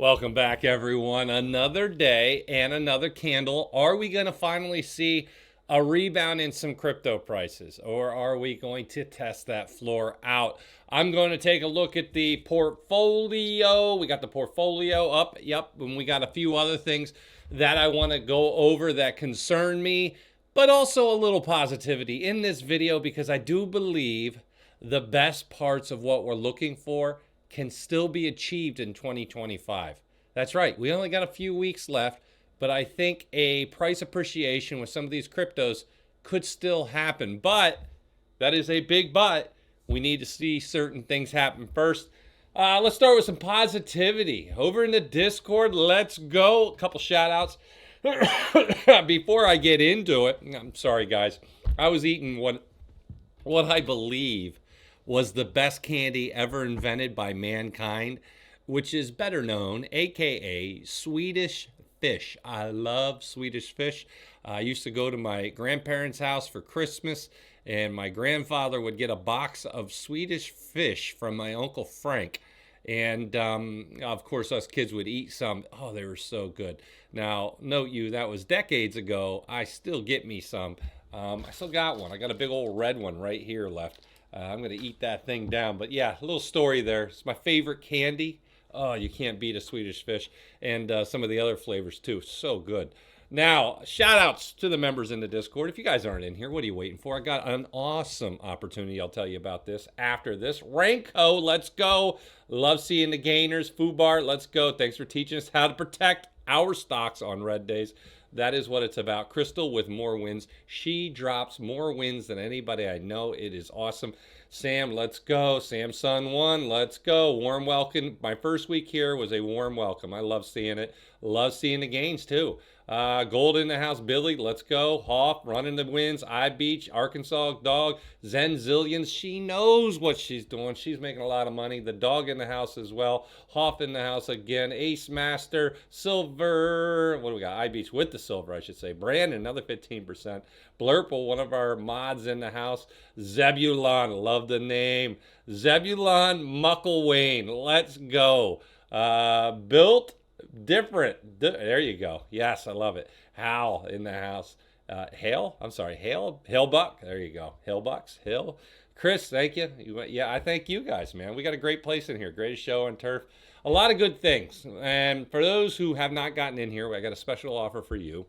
Welcome back, everyone. Another day and another candle. Are we going to finally see a rebound in some crypto prices, or are we going to test that floor out? I'm going to take a look at the portfolio. We got the portfolio up, yep, and we got a few other things that I want to go over that concern me, but also a little positivity in this video because I do believe the best parts of what we're looking for can still be achieved in 2025. That's right. We only got a few weeks left, but I think a price appreciation with some of these cryptos could still happen. But that is a big but. We need to see certain things happen first. Let's start with some positivity. Over in the Discord, let's go. A couple shout outs. Before I get into it, I'm sorry, guys. I was eating what I believe was the best candy ever invented by mankind, which is better known, aka Swedish fish. I love Swedish fish. I used to go to my grandparents' house for Christmas, and my grandfather would get a box of Swedish fish from my Uncle Frank. And of course, us kids would eat some. Oh, they were so good. Now, note you, that was decades ago. I still get me some. I still got one. I got a big old red one right here left. I'm going to eat that thing down. But yeah, a little story there. It's my favorite candy. Oh, you can't beat a Swedish fish. And some of the other flavors too. So good. Now, shout outs to the members in the Discord. If you guys aren't in here, what are you waiting for? I got an awesome opportunity. I'll tell you about this after this. Ranko, let's go. Love seeing the gainers. Fubar, let's go. Thanks for teaching us how to protect our stocks on red days. That is what it's about. Crystal with more wins. She drops more wins than anybody I know. It is awesome. Sam, let's go. Samson 1, let's go. Warm welcome. My first week here was a warm welcome. I love seeing it. Love seeing the gains too. Gold in the house. Billy, let's go. Hoff running the wins. iBeach, Arkansas dog. Zen Zillions. She knows what she's doing. She's making a lot of money. The dog in the house as well. Hoff in the house again. Ace Master. Silver. What do we got? iBeach with the silver, I should say. Brandon, another 15%. Blurple, one of our mods in the house. Zebulon, love the name. Zebulon Mucklewayne, let's go. Built different. There you go. Yes, I love it. Hal in the house. Hale, I'm sorry, Halebuck. There you go. Halebucks, Hill. Chris, thank you. Yeah, I thank you guys, man. We got a great place in here. Greatest show on turf. A lot of good things. And for those who have not gotten in here, I got a special offer for you.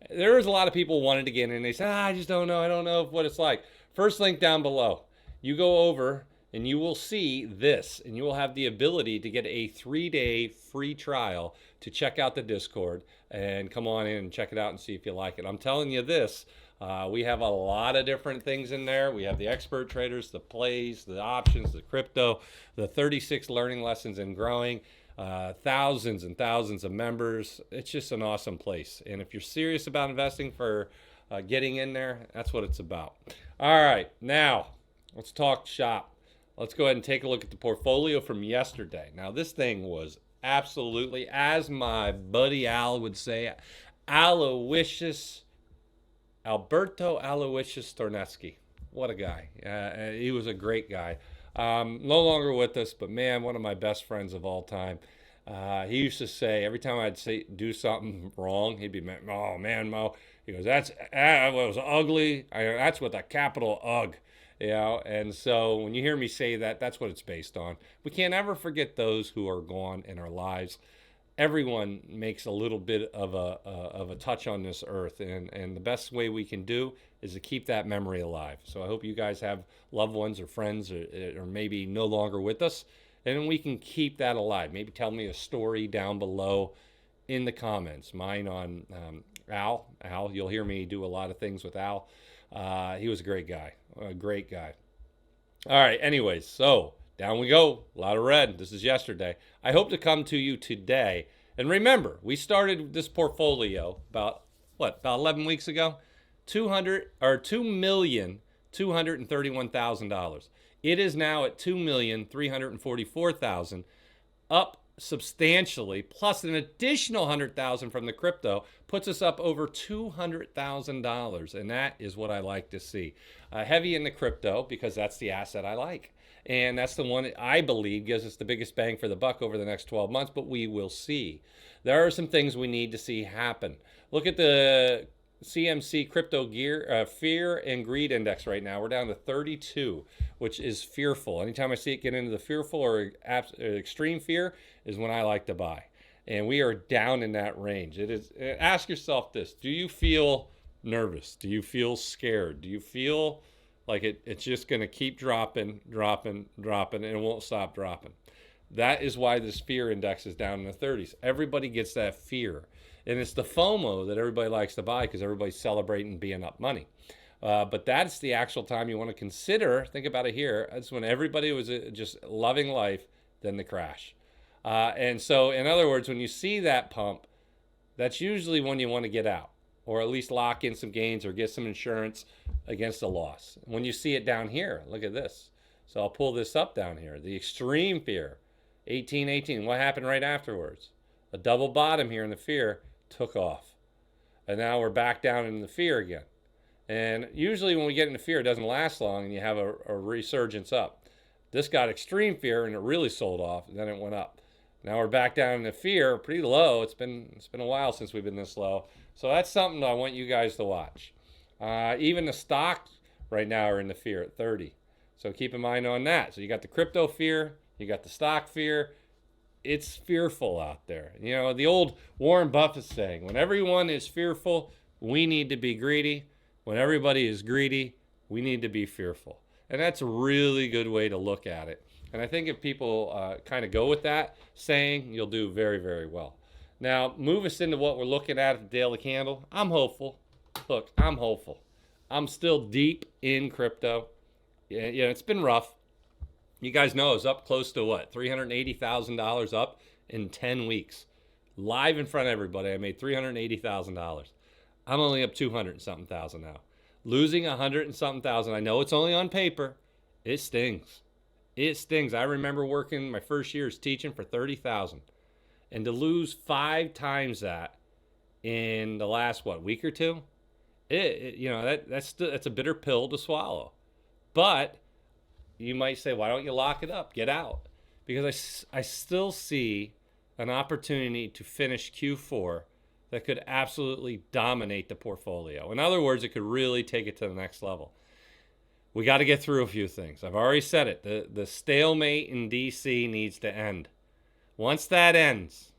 There's a lot of people wanting to get in and they say, I just don't know. I don't know what it's like. First link down below. You go over and you will see this, and you will have the ability to get a 3-day free trial to check out the Discord and come on in and check it out and see if you like it. I'm telling you this, we have a lot of different things in there. We have the expert traders, the plays, the options, the crypto, the 36 learning lessons and growing, thousands and thousands of members. It's just an awesome place. And if you're serious about investing for getting in there, that's what it's about. All right, now let's talk shop. Let's go ahead and take a look at the portfolio from yesterday. Now, this thing was absolutely, as my buddy Al would say, Aloysius, Alberto Aloysius Stornetsky. What a guy. He was a great guy. No longer with us, but man, one of my best friends of all time. He used to say, every time I'd do something wrong, he'd be, oh man, Mo. He goes, that was ugly. That's with a capital UG. You know, and so when you hear me say that, that's what it's based on. We can't ever forget those who are gone in our lives. Everyone makes a little bit of a touch on this earth, and the best way we can do is to keep that memory alive. So I hope you guys have loved ones or friends or maybe no longer with us, and we can keep that alive. Maybe tell me a story down below in the comments. Mine on Al, you'll hear me do a lot of things with Al. He was a great guy. A great guy. All right, anyways, so down we go. A lot of red. This is yesterday. I hope to come to you today. And remember, we started this portfolio about 11 weeks ago? $2,231,000. It is now at $2,344,000, up substantially, plus an additional 100,000 from the crypto, puts us up over $200,000, and that is what I like to see. Heavy in the crypto because that's the asset I like, and that's the one I believe gives us the biggest bang for the buck over the next 12 months. But we will see. There are some things we need to see happen. Look at the CMC crypto gear fear and greed index right now. We're down to 32, which is fearful. Anytime I see it get into the fearful or extreme fear is when I like to buy. And we are down in that range. It is. Ask yourself this: do you feel nervous? Do you feel scared? Do you feel like it's just going to keep dropping, and it won't stop dropping? That is why this fear index is down in the 30s. Everybody gets that fear. And it's the FOMO that everybody likes to buy because everybody's celebrating being up money. But that's the actual time you want to consider. Think about it here. That's when everybody was just loving life, then the crash. And so, in other words, when you see that pump, that's usually when you want to get out, or at least lock in some gains or get some insurance against a loss. When you see it down here, look at this. So I'll pull this up down here. The extreme fear, 1818. What happened right afterwards? A double bottom here in the fear took off. And now we're back down in the fear again. And usually when we get into fear, it doesn't last long and you have a resurgence up. This got extreme fear and it really sold off, and then it went up. Now we're back down in the fear, pretty low. It's been a while since we've been this low. So that's something I want you guys to watch. Even the stocks right now are in the fear at 30. So keep in mind on that. So you got the crypto fear, you got the stock fear. It's fearful out there. You know, the old Warren Buffett saying, when everyone is fearful, we need to be greedy. When everybody is greedy, we need to be fearful. And that's a really good way to look at it. And I think if people kind of go with that saying, you'll do very, very well. Now, move us into what we're looking at the daily candle. I'm hopeful. Look, I'm hopeful. I'm still deep in crypto. Yeah, it's been rough. You guys know I was up close to what? $380,000 up in 10 weeks. Live in front of everybody, I made $380,000. I'm only up 200 and something thousand now. Losing 100 and something thousand. I know it's only on paper. It stings. It stings. I remember working my first years teaching for 30,000, and to lose 5 times that in the last week or two, that's a bitter pill to swallow. But you might say, why don't you lock it up? Get out. Because I still see an opportunity to finish Q4 that could absolutely dominate the portfolio. In other words, it could really take it to the next level. We got to get through a few things. I've already said it. The stalemate in DC needs to end. Once that ends,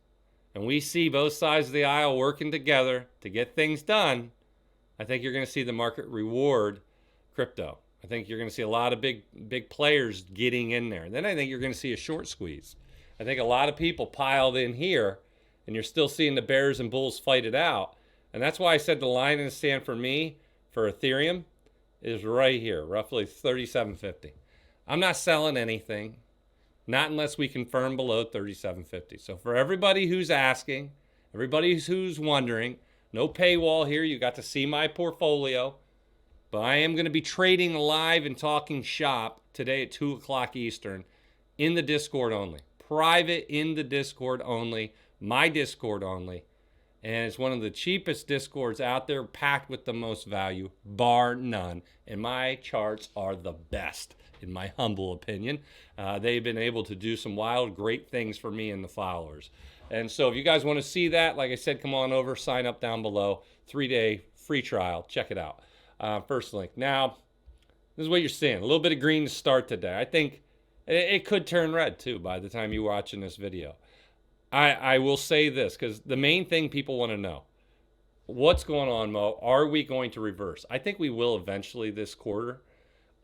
and we see both sides of the aisle working together to get things done, I think you're going to see the market reward crypto. I think you're going to see a lot of big players getting in there. Then I think you're going to see a short squeeze. I think a lot of people piled in here, and you're still seeing the bears and bulls fight it out. And that's why I said the line in the sand for me, for Ethereum, is right here, roughly 37.50. I'm not selling anything, not unless we confirm below 37.50. So for everybody who's asking, everybody who's wondering, no paywall here. You got to see my portfolio. But I am going to be trading live and talking shop today at 2 o'clock Eastern in the Discord only. Private in the Discord only. My Discord only. And it's one of the cheapest Discords out there, packed with the most value, bar none. And my charts are the best, in my humble opinion. They've been able to do some wild, great things for me and the followers. And so if you guys want to see that, like I said, come on over, sign up down below. 3-day free trial. Check it out. First link. Now, this is what you're seeing. A little bit of green to start today. I think it could turn red, too, by the time you're watching this video. I will say this, because the main thing people want to know, what's going on, Mo? Are we going to reverse? I think we will eventually this quarter.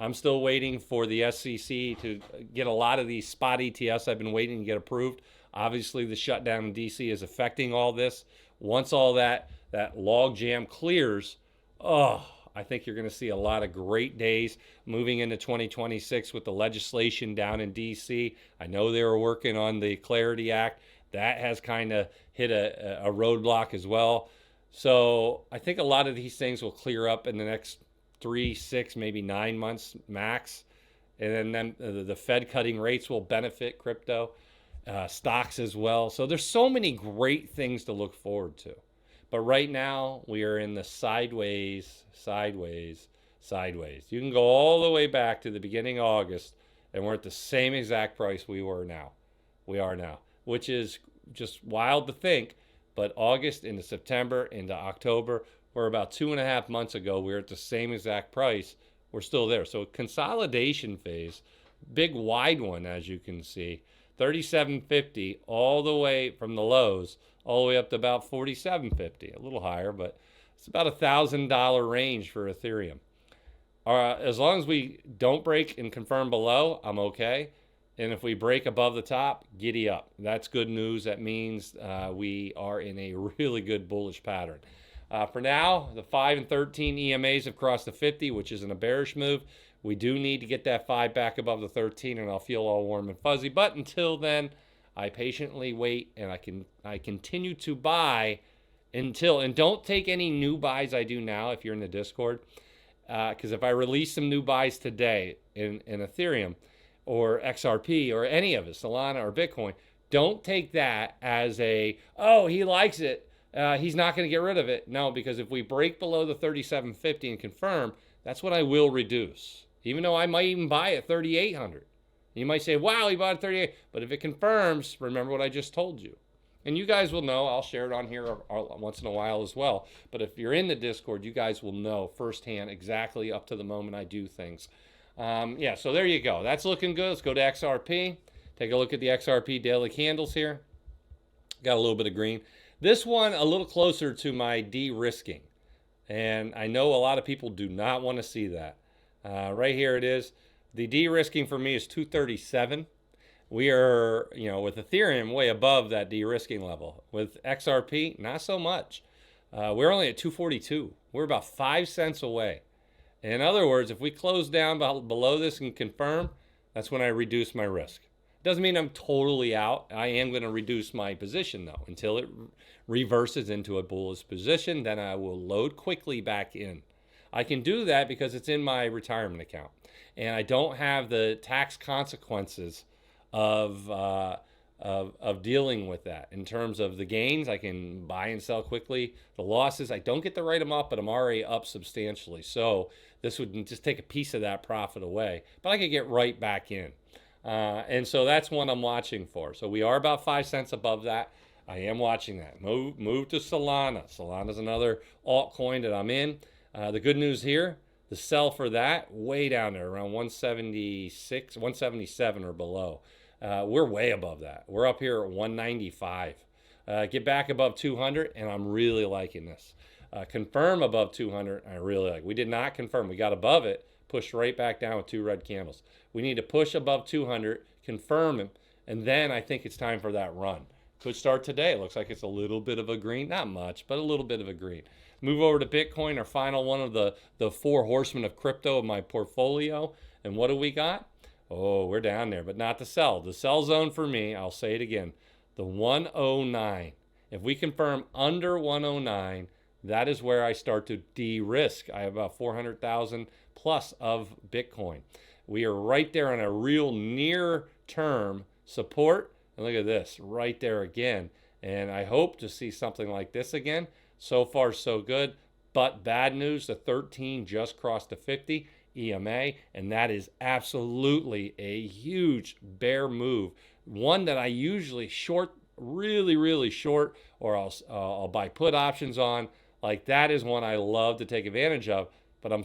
I'm still waiting for the SEC to get a lot of these spot ETFs I've been waiting to get approved. Obviously, the shutdown in D.C. is affecting all this. Once all that log jam clears, I think you're going to see a lot of great days moving into 2026 with the legislation down in D.C. I know they were working on the Clarity Act. That has kind of hit a roadblock as well. So I think a lot of these things will clear up in the next 3, 6, maybe 9 months max. And then the Fed cutting rates will benefit crypto. stocks as well. So there's so many great things to look forward to. But right now, we are in the sideways, sideways, sideways. You can go all the way back to the beginning of August, and we're at the same exact price we are now, which is just wild to think. But August into September into October, we're about 2.5 months ago, we were at the same exact price. We're still there. So consolidation phase, big wide one, as you can see, 37.50 all the way from the lows all the way up to about 47.50, a little higher, but it's about $1,000 range for Ethereum. As long as we don't break and confirm below, I'm okay. And if we break above the top, giddy up. That's good news. That means we are in a really good bullish pattern. For now, the 5 and 13 EMAs have crossed the 50, which isn't a bearish move. We do need to get that 5 back above the 13, and I'll feel all warm and fuzzy. But until then, I patiently wait, and I continue to buy until, and don't take any new buys I do now if you're in the Discord, because if I release some new buys today in Ethereum or XRP or any of it, Solana or Bitcoin, don't take that as oh, he likes it, he's not going to get rid of it. No, because if we break below the 37.50 and confirm, that's what I will reduce. Even though I might even buy at 3,800. You might say, wow, he bought at 38. But if it confirms, remember what I just told you. And you guys will know. I'll share it on here once in a while as well. But if you're in the Discord, you guys will know firsthand exactly up to the moment I do things. Yeah, so there you go. That's looking good. Let's go to XRP. Take a look at the XRP daily candles here. Got a little bit of green. This one a little closer to my de-risking. And I know a lot of people do not want to see that. Right here it is. The de-risking for me is 237. We are, with Ethereum way above that de-risking level. With XRP, not so much. We're only at 242. We're about 5 cents away. In other words, if we close down below this and confirm, that's when I reduce my risk. Doesn't mean I'm totally out. I am going to reduce my position though until it reverses into a bullish position. Then I will load quickly back in. I can do that because it's in my retirement account, and I don't have the tax consequences of dealing with that. In terms of the gains, I can buy and sell quickly. The losses, I don't get to write them up, but I'm already up substantially. So this would just take a piece of that profit away, but I could get right back in. And so that's one I'm watching for. So we are about 5 cents above that. I am watching that. Move to Solana. Solana's another altcoin that I'm in. The good news here, the sell for that, way down there, around 176, 177 or below. We're way above that. We're up here at 195. Get back above 200, and I'm really liking this. Confirm above 200, I really like. We did not confirm. We got above it, pushed right back down with 2 red candles. We need to push above 200, confirm him, and then I think it's time for that run. Could start today. It looks like it's a little bit of a green. Not much, but a little bit of a green. Move over to Bitcoin, our final one of the 4 horsemen of crypto of my portfolio. And what do we got? Oh, we're down there, but not the sell. The sell zone for me, I'll say it again, the 109. If we confirm under 109, that is where I start to de-risk. I have about 400,000 plus of Bitcoin. We are right there on a real near-term support. And look at this, right there again. And I hope to see something like this again. So far, so good. But bad news, the 13 just crossed the 50 EMA, and that is absolutely a huge bear move. One that I usually short, really, really short, or I'll buy put options on. Like that is one I love to take advantage of, but I'm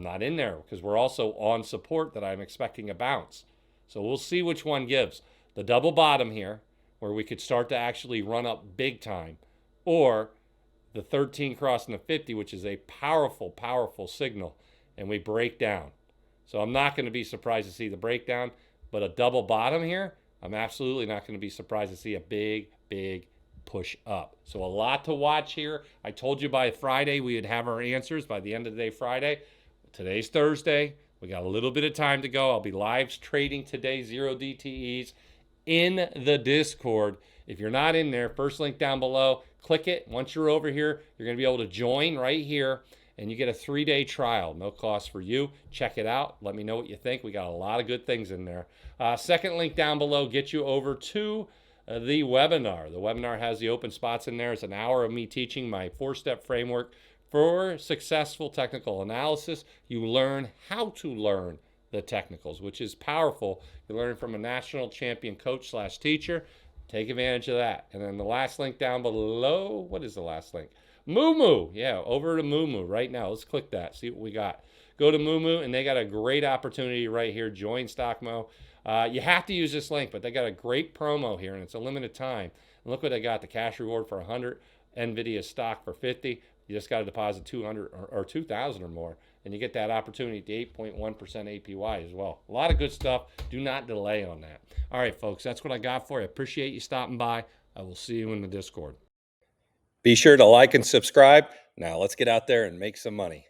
not in there because we're also on support that I'm expecting a bounce. So we'll see which one gives. The double bottom here, where we could start to actually run up big time, or the 13 crossing the 50, which is a powerful, powerful signal, and we break down. So I'm not going to be surprised to see the breakdown, but a double bottom here, I'm absolutely not going to be surprised to see a big, big push up. So a lot to watch here. I told you by Friday we would have our answers by the end of the day Friday. Today's Thursday. We got a little bit of time to go. I'll be live trading today, 0 DTEs in the Discord. If you're not in there, first link down below, click it. Once you're over here, you're going to be able to join right here. and you get a 3-day trial. No cost for you. Check it out. Let me know what you think. We got a lot of good things in there. Second link down below gets you over to the webinar. The webinar has the open spots in there. It's an hour of me teaching my 4-step framework for successful technical analysis. You learn how to learn the technicals, which is powerful. You're learning from a national champion coach / teacher. Take advantage of that. And then the last link down below, what is the last link? Moomoo. Yeah, over to Moomoo right now. Let's click that, see what we got. Go to Moomoo, and they got a great opportunity right here. Join StockMo. You have to use this link, but they got a great promo here, and it's a limited time. And look what they got, the cash reward for 100, NVIDIA stock for 50. You just got to deposit 200 or 2,000 or more, and you get that opportunity to 8.1% APY as well. A lot of good stuff. Do not delay on that. All right, folks, that's what I got for you. Appreciate you stopping by. I will see you in the Discord. Be sure to like and subscribe. Now let's get out there and make some money.